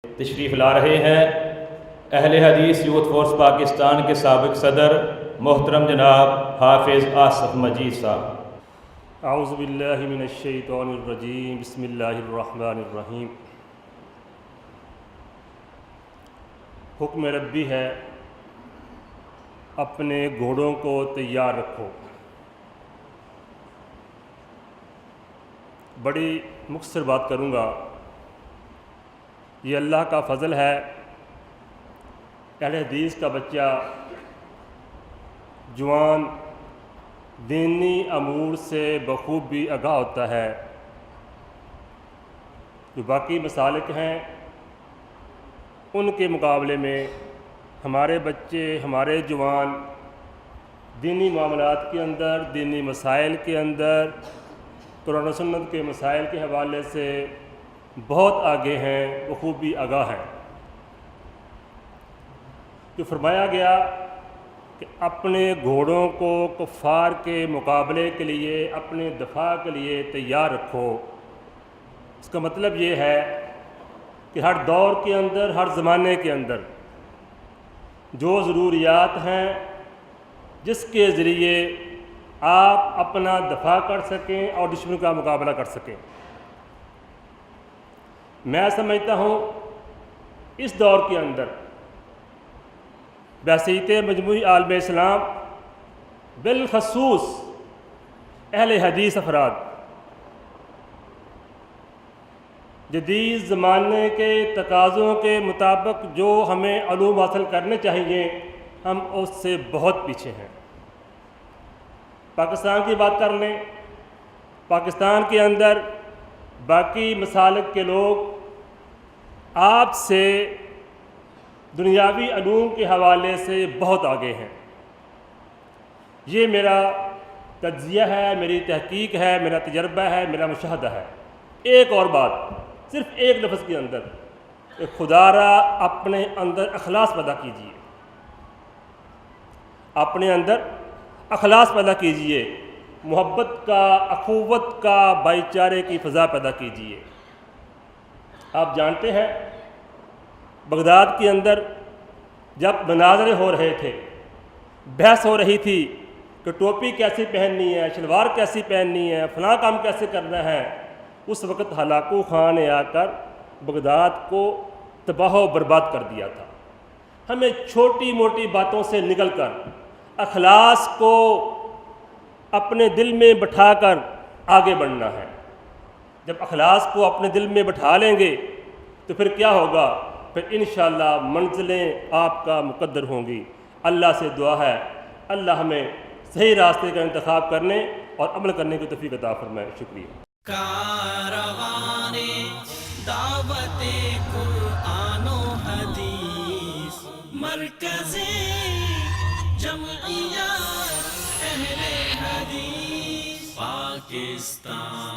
تشریف لا رہے ہیں اہل حدیث یوتھ فورس پاکستان کے سابق صدر محترم جناب حافظ آصف مجید صاحب۔ اعوذ باللہ من الشیطان الرجیم، بسم اللہ الرحمن الرحیم۔ حکم ربی ہے اپنے گھوڑوں کو تیار رکھو۔ بڑی مختصر بات کروں گا، یہ اللہ کا فضل ہے، اہل حدیث کا بچہ جوان دینی امور سے بخوبی آگاہ ہوتا ہے۔ جو باقی مسالک ہیں ان کے مقابلے میں ہمارے بچے، ہمارے جوان دینی معاملات کے اندر، دینی مسائل کے اندر، قرآن و سنت کے مسائل کے حوالے سے بہت آگے ہیں، بخوبی آگاہ ہیں۔ جو فرمایا گیا کہ اپنے گھوڑوں کو کفار کے مقابلے کے لیے، اپنے دفاع کے لیے تیار رکھو، اس کا مطلب یہ ہے کہ ہر دور کے اندر، ہر زمانے کے اندر جو ضروریات ہیں جس کے ذریعے آپ اپنا دفاع کر سکیں اور دشمن کا مقابلہ کر سکیں، میں سمجھتا ہوں اس دور کے اندر بحیثیت مجموعی عالم اسلام، بالخصوص اہل حدیث افراد، جدید زمانے کے تقاضوں کے مطابق جو ہمیں علوم حاصل کرنے چاہیے، ہم اس سے بہت پیچھے ہیں۔ پاکستان کی بات کر لیں، پاکستان کے اندر باقی مسالک کے لوگ آپ سے دنیاوی علوم کے حوالے سے بہت آگے ہیں۔ یہ میرا تجزیہ ہے، میری تحقیق ہے، میرا تجربہ ہے، میرا مشاہدہ ہے۔ ایک اور بات، صرف ایک لفظ کے اندر، کہ خدا را اپنے اندر اخلاص پیدا کیجئے، اپنے اندر اخلاص پیدا کیجئے، محبت کا، اخوت کا، بھائی چارے کی فضا پیدا کیجئے۔ آپ جانتے ہیں بغداد کے اندر جب مناظرے ہو رہے تھے، بحث ہو رہی تھی کہ ٹوپی کیسی پہننی ہے، شلوار کیسی پہننی ہے، فلاں کام کیسے کرنا ہے، اس وقت ہلاکو خان نے آ کر بغداد کو تباہ و برباد کر دیا تھا۔ ہمیں چھوٹی موٹی باتوں سے نکل کر اخلاص کو اپنے دل میں بٹھا کر آگے بڑھنا ہے۔ جب اخلاص کو اپنے دل میں بٹھا لیں گے تو پھر کیا ہوگا؟ پھر انشاءاللہ منزلیں آپ کا مقدر ہوں گی۔ اللہ سے دعا ہے اللہ ہمیں صحیح راستے کا انتخاب کرنے اور عمل کرنے کی توفیق عطا فرمائے۔ شکریہ۔ کاروان دعوت قرآن و حدیث، مرکز جمعیت اہل حدیث پاکستان۔